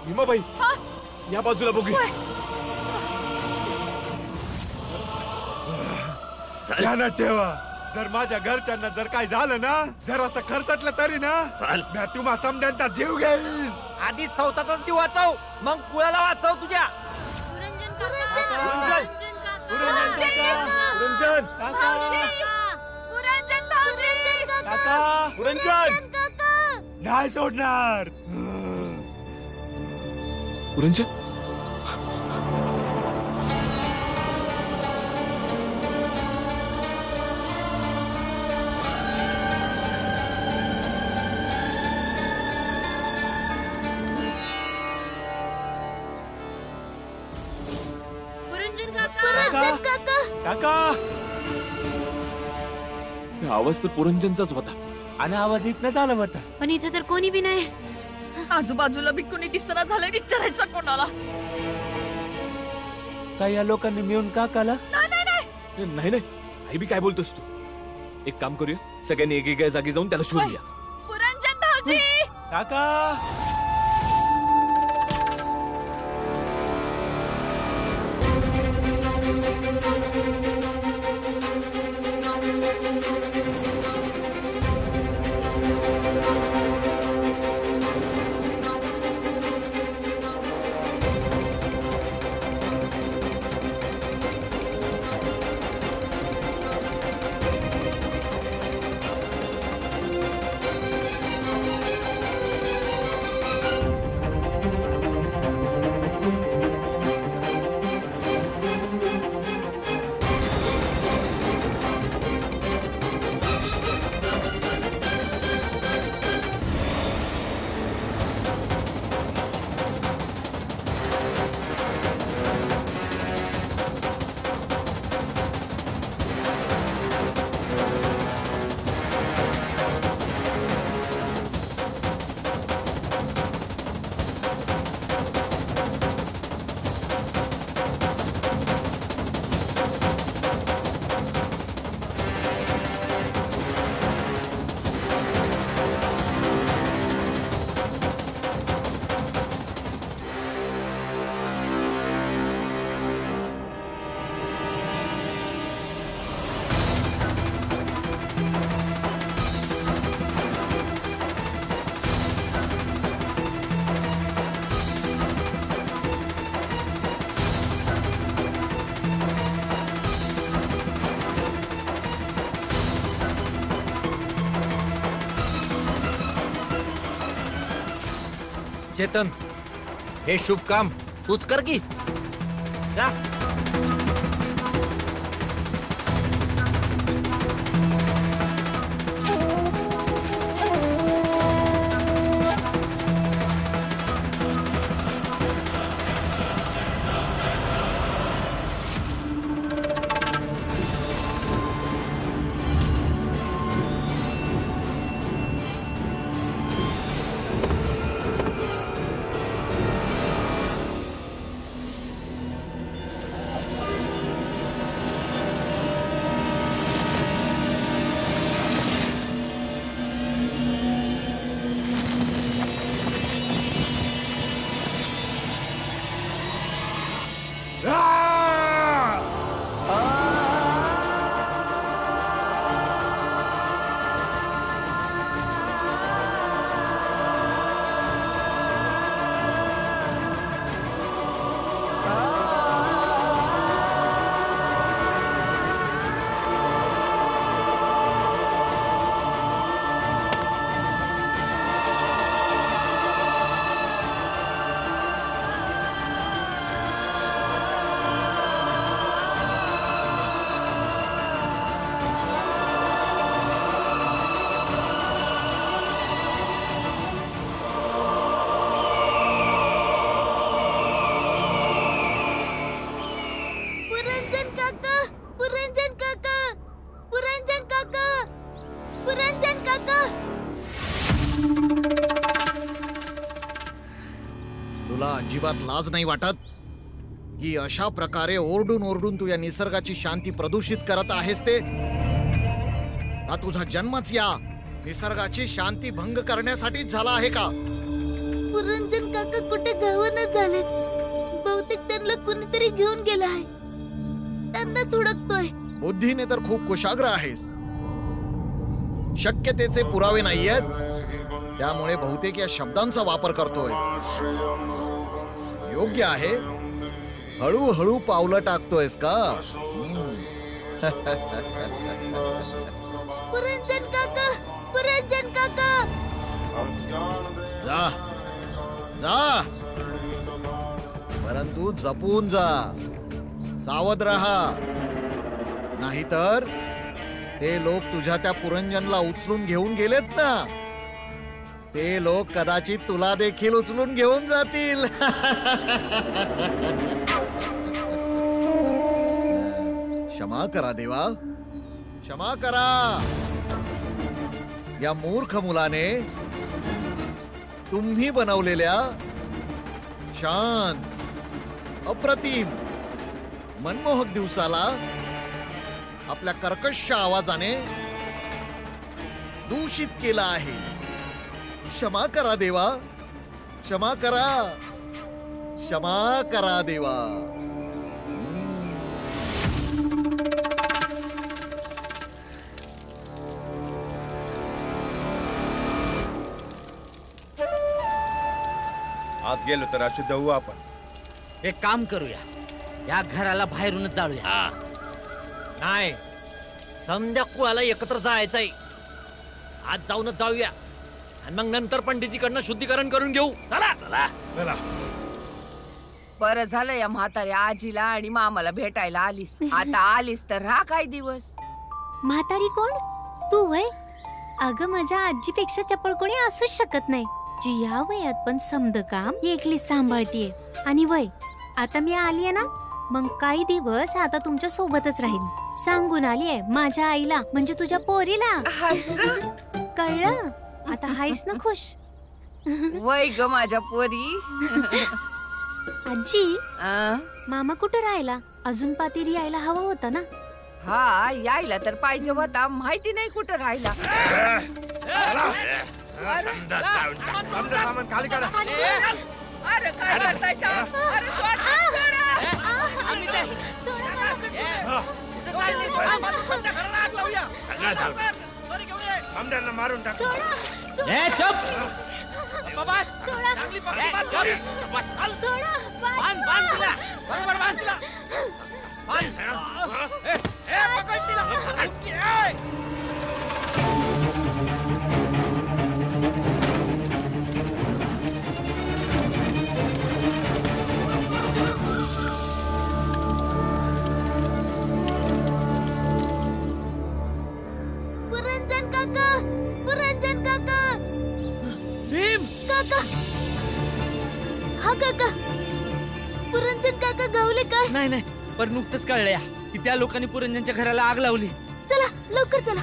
भीमाबाई या बाजूला बघूया. ध्यानात ठेवा, जर माझ्या घरच्यांना जर काय झालं ना, जर असं खर्चटलं तरी ना, मी तुम्हा समद्यांचा जीव घेईल. आधी स्वतःचा जीव वाचव, मग कुळाला वाचव तुझ्या. नाही सोडणार. पुरंजन काका, आवाज तर पुरंजनचाच होता आणि आवाज इथनं झाला होता, पण इथे तर कोणी बी नाही. आजूबाजूला बी कोणी दिसना झालंय. विचारायचं कोणाला? काय या लोकांनी मिळून काकाला? नाही नाही, आई बी काय बोलतोस तू? एक काम करूया, सगळ्यांनी एकेका जागी जाऊन त्याला शोधूया. पुरंजन भाऊजी, काका चेतन, हे शुभ काम तूच कर की. जा. अजिबात लाज नाही वाटत की अशा प्रकारे ओरडून ओरडून तू या निसर्गाची शांती प्रदूषित करत आहेस? ते का तुझा जन्मच या निसर्गाची शांती भंग करण्यासाठीच झाला आहे का? पुरंजन काका कुठे गावानं झाले. बहुतेक त्यांना कुणीतरी घेऊन गेला आहे. त्यांनाच हुडकतोय. बुद्धीने तर खूप कुशाग्र आहेस. शक्यतेचे पुरावे नाहीयेत, त्यामुळे बहुतेक या शब्दांचा वापर करतोय. योग्य आहे. हळूहळू पावलं टाकतोयस का? पुरंजन काका, पुरंजन काका. जा जा, परंतु जपून जा. सावध राहा, नाहीतर ते लोक तुझ्या त्या पुरंजनला उचलून घेऊन गेलेत ना, ते लोक कदाचित तुला देखील उचलून घेऊन जातील. क्षमा करा देवा, क्षमा करा. या मूर्ख मुलाने तुम्ही बनवलेल्या शांत, अप्रतिम, मनमोहक दिवसाला आपल्या कर्कश आवाजाने दूषित केला आहे. क्षमा करा देवा, क्षमा करा, क्षमा करा देवा. आत गेलो तर अशुद्ध होऊ आपण. एक काम करूया, या घराला बाहेरूनच जाळूया. नाही, समध्या कुळाला एकत्र जायचंय. आज जाऊनच जाऊया आणि मग नंतर पंडितीकडनं शुद्धीकरण करून घेऊ. चला चला चला. बरं झालं या म्हाताऱ्या आजीला आणि मामाला भेटायला आलीस. आता आलीस तर राहा काही दिवस. म्हातारी कोण? तू वय? अगं माझ्या आजीपेक्षा चपळ कोणी असूच शकत नाही, जी या वयात पण समद काम एकली सांभाळतीये. आणि वय आता मी आलीये ना, मग काही दिवस आता तुमच्या सोबतच राहीन. सांगून आलीये माझ्या आईला, म्हणजे तुझ्या पोरीला. कळलं? आता हायस ना खुश? वय ग माझ्या पोरी. आजी, आ? मामा कुठे राहिला? अजून पातेरी यायला हवा होता ना. हा, यायला तर पाहिजे होता, माहिती नाही कुठं राहिला. सामान खाली काढा. अरे काय करताय? अरे सोड, समद्यांना मारून टाक. पुरंजन काका, पुरंजन काका. भीम काका, हा काका, पुरंजन काका गावले काय? नाही नाही, पण नुकतंच कळलं की त्या लोकांनी पुरंजनच्या घराला आग लावली. चला लवकर चला.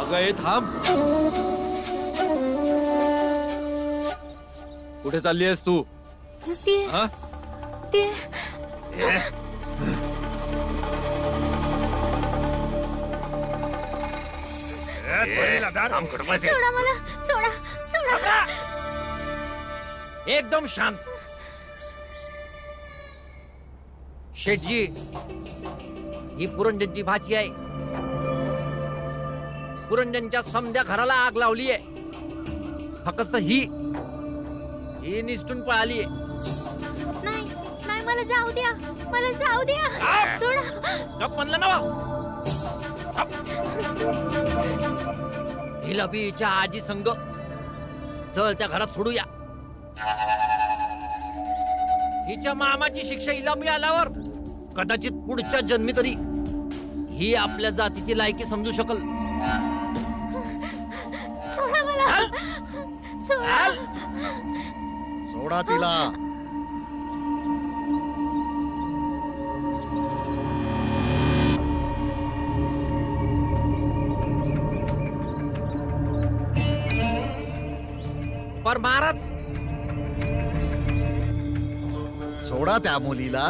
अगं ए थांब. कुठे चालली आहेस तू? ते हा? ते सोडा मला, सोडा सोडा. एकदम शांत. शेठजी, ही पुरंजनची भाची आहे. पुरंजनच्या समध्या घराला आग लावली आहे. फक्त ही निसटून पळाली आहे. नाही नाही, मला जाऊ द्या, मला जाऊ द्या. सोडा. गप म्हणलं ना. हिला बीच्या आजी संग चल त्या घरात सोडूया. हिच्या मामाची शिक्षा हिला मिळाल्यावर कदाचित पुढच्या जन्मी तरी ही आपल्या जातीची लायकी समजू शकल. सोडा मला, सोडा. सोडा तिला. पर महाराज, सोडा त्या मुलीला.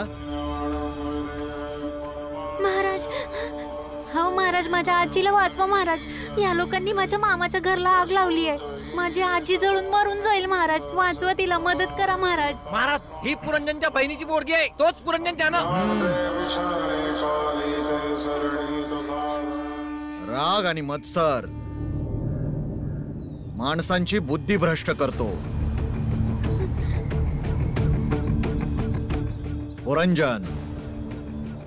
महाराज, हो महाराज, माझ्या आजीला वाचवा महाराज. या लोकांनी माझ्या मामाच्या घरला आग लावली आहे. माझी आजी जळून मरून जाईल महाराज. वाचवा तिला, मदत करा महाराज. महाराज, ही पुरंजनच्या बहिणीची पोरगी आहे. तोच पुरंजन त्यानं. राग आणि मत्सर माणसांची बुद्धी भ्रष्ट करतो. पुरंजन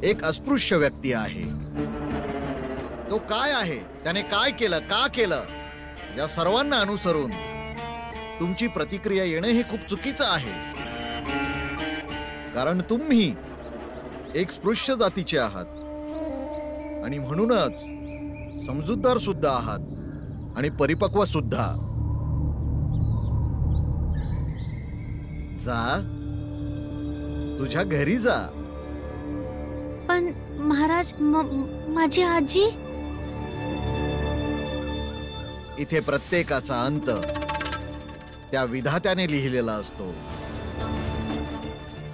एक अस्पृश्य व्यक्ती आहे. तो काय आहे, त्याने काय केलं, का केलं, या सर्वांना अनुसरून तुमची प्रतिक्रिया येणं हे खूप चुकीचं आहे. कारण तुम्ही एक स्पृश्य जातीचे आहात आणि म्हणूनच समजूतदार सुद्धा आहात आणि परिपक्व सुद्धा. जा, तुझ्या घरी जा. पण महाराज, माझी आजी. इथे प्रत्येकाचा अंत त्या विधात्याने लिहिलेला असतो.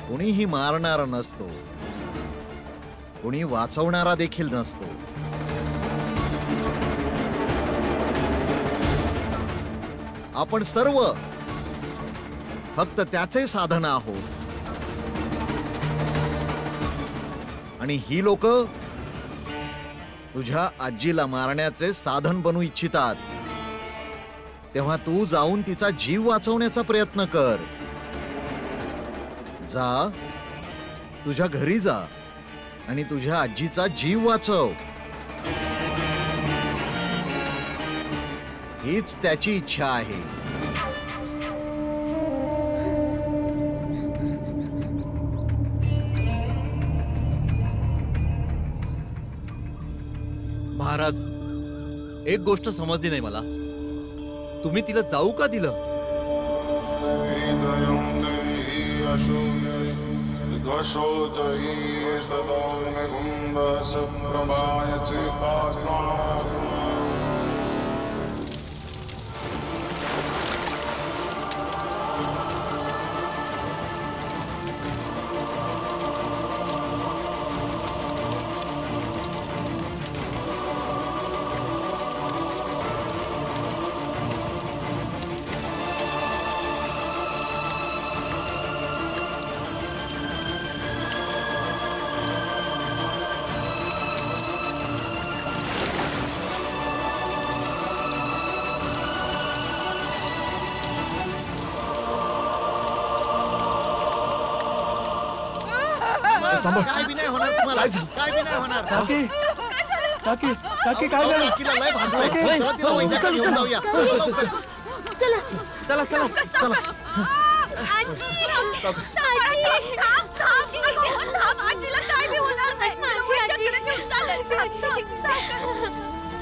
कोणीही मारणारा नसतो, कोणी वाचवणारा देखील नसतो. आपण सर्व फक्त त्याचे साधन आहोत. आणि ही लोक तुझ्या आजीला मारण्याचे साधन बनू इच्छितात. तेव्हा तू जाऊन तिचा जीव वाचवण्याचा प्रयत्न कर. जा, तुझ्या घरी जा आणि तुझ्या आजीचा जीव वाचव. हीच त्याची इच्छा आहे. महाराज, एक गोष्ट समजली नाही मला. तुम्ही तिला जाऊ का दिलं? काय बी नाही होणार तुम्हाला. काय बी नाही होणार. काकी, काकी, काकी, काय झालं? तिला लय भांडलंय. चला तिला वैद्यकाकडे घेऊन जाऊया. लवकर. चला चला चला.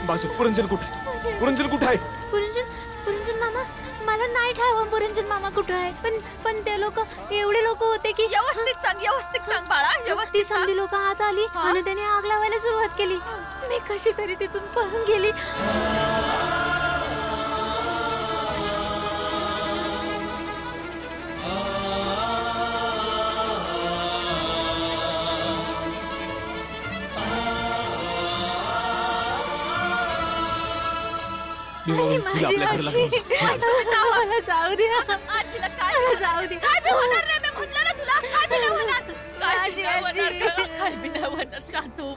बाजू, पुरंजन कुठे? पुरंजन कुठे आहे? पुरंजन मामा, मला नाही ठाव पुरंजन मामा कुठं आहे. पण ते लोक, एवढे लोक होते की. व्यवस्थित सांग बाळा, ती व्यवस्थित सांग. समधी लोक आत आली आणि त्याने आग लावायला सुरुवात केली. मी कशी तरी तिथून पळून गेली. माझी आजी, मला जाऊ द्या. आजीला काय जाऊ दे. काय बी होणार नाही. मी म्हणलं ना तुला, काय बी नाही होणार. काय बी नाही होणार गं, काय बी नाही होणार. शांत हो.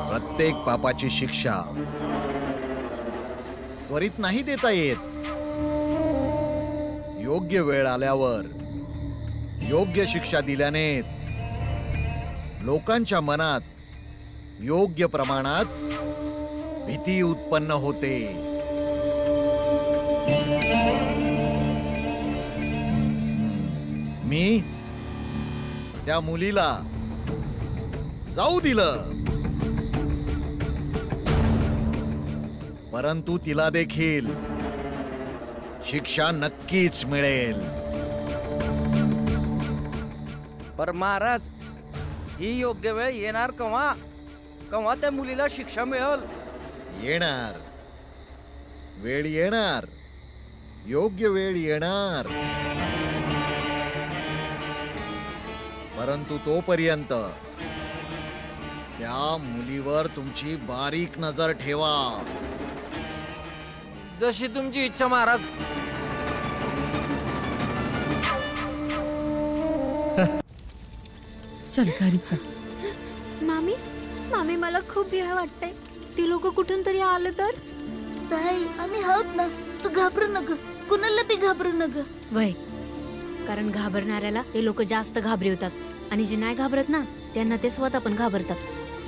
प्रत्येक पापाची शिक्षा त्वरित नाही देता येत. योग्य वेळ आल्यावर योग्य शिक्षा दिल्यानेच लोकांच्या मनात योग्य प्रमाणात भीती उत्पन्न होते. मी त्या मुलीला जाऊ दिलं, परंतु तिला देखील शिक्षा नक्कीच मिळेल. पर महाराज, ही योग्य वेळ येणार केव्हा? केव्हा त्या मुलीला शिक्षा मिळेल? येणार, वेळ येणार, योग्य वेळ येणार. परंतु तोपर्यंत त्या मुलीवर तुमची बारीक नजर ठेवा. जशी तुमची इच्छा महाराज. चल घरी चल. मामी मामी मला खूप भीती वाटते. ती लोक कुठून तरी आले तर? ताई आम्ही आहोत ना, तू घाबरू नको, कुणाला बी घाबरू नको. वय, कारण घाबरणाऱ्याला ते लोक जास्त घाबरवतात आणि जे नाही घाबरत ना त्यांना ते स्वतः पण घाबरतात.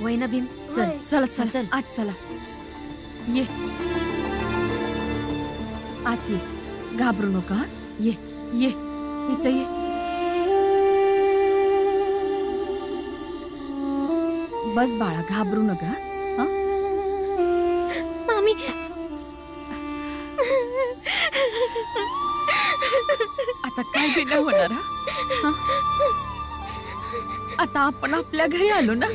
वय ना भीम? चल चला चल चल. आज चला. ये आज ये, घाबरू नका. हं? ये ये इथं ये. बस बाळा, घाबरू नका. हं? मामी आता काय बी नाही होणार. हं? आता आपण आपल्या घरी आलो ना.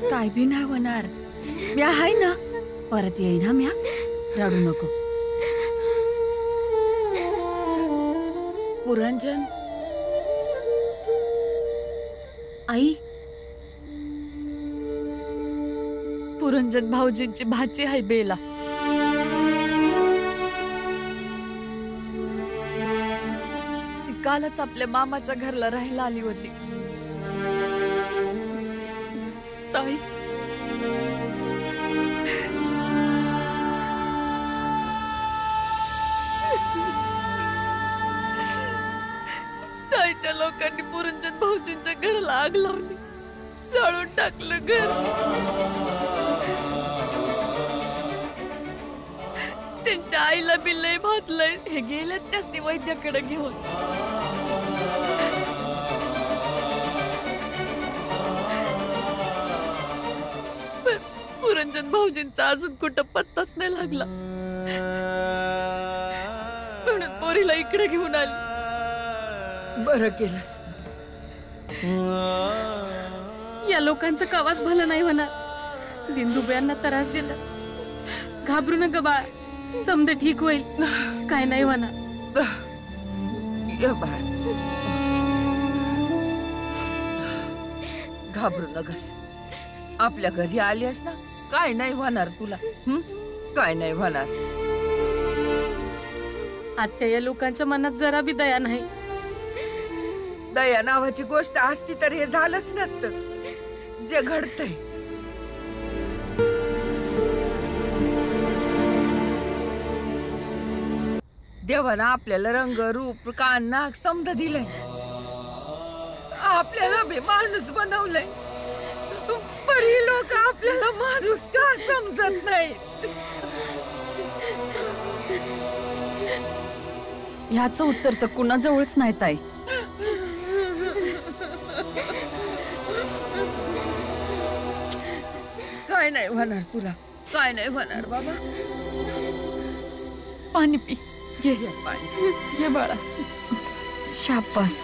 काय बी नाही होणार. मी आहे ना, परत येईन. हा म्या, रडू नको. पुरंजन, आई, पुरंजन भाऊजींची भाची आहे बेला. ती कालच आपल्या मामाच्या घरला राहायला आली होती. ताई, ताईच्या लोकांनी पुरंजन भाऊजींच्या घराला आग लावली, जाळून टाकलं घर. त्यांच्या आईला बी लय भाजलंय. हे गेल्यात त्याच ती वैद्याकडे घेऊन. पण पुरंजन भाऊजींचा अजून कुठं पत्ताच नाही लागला. म्हणून पोरीला इकडे घेऊन आली. बरं केलंस. या लोकांचं कवाच भलं नाही होणार. दिनदुबळ्यांना त्रास देतात. घाबरू नका बाळा, समजा ठीक होईल. काय नाही होणार. ये बाळ, घाबरू नकस. आपल्या घरी आलीस ना, काय नाही होणार तुला. काय नाही होणार. आत्या, या लोकांच्या मनात जरा बी दया नाही. दया नावाची गोष्ट असती तर हे झालंच नसतं जे घडतंय. देवानं आपल्याला रंग रूप कान नाक समद दिलंय. आपल्याला बी माणूस बनवलंय. पण ही लोक आपल्याला माणूस का समजत नाही. ह्याचं उत्तर तर कुणाजवळच नाही ताई. काय नाही होणार तुला, काय नाही होणार बाबा. पाणी पी. घे पाणी घे बाळा. शाबास.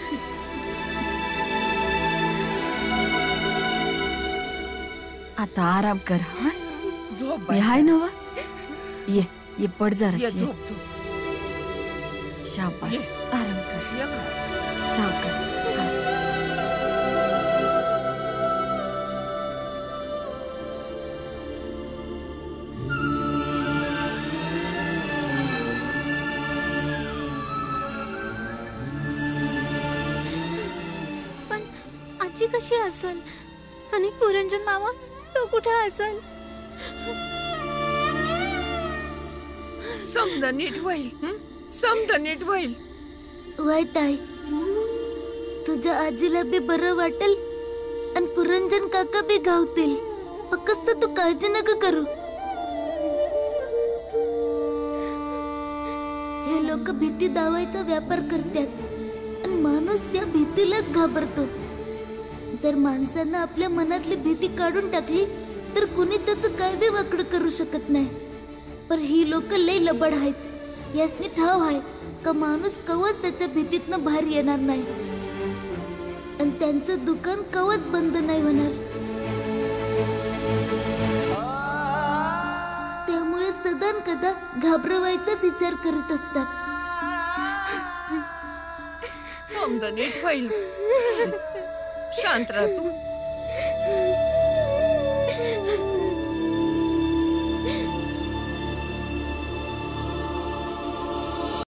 आता आराम कर. हा, झोप मी हाय ना. ये ये पड जरा. ये झोप झोप. शाबास. आराम कर. ये बाळा. सावकाश. हा. आजी कशी असेल आणि पुरंजन मामा तो कुठे असेल? समजा नीट होईल. समजा नीट होईल. वय ताई, तुझ्या आजीला बी बरं वाटेल आणि पुरंजन काका बी गावतील. फक्त तू काळजी नका करू. हे लोक भीती दावायचा व्यापार करतात आणि माणूस त्या भीतीलाच घाबरतो. जर माणसानं आपल्या मनातली भीती काढून टाकली तर कुणी त्याचं काय बी वाकडं करू शकत नाही. पण ही लोक लय लबाड आहेत. यासनी ठाव आहे का माणूस कवच त्याच्या भीतीतनं बाहेर येणार नाही आणि त्यांचं दुकान कवच बंद नाही होणार. त्यामुळे सदान कदा घाबरवायचाच विचार करत असतात. समजा नीट होईल. शांत राहा तू.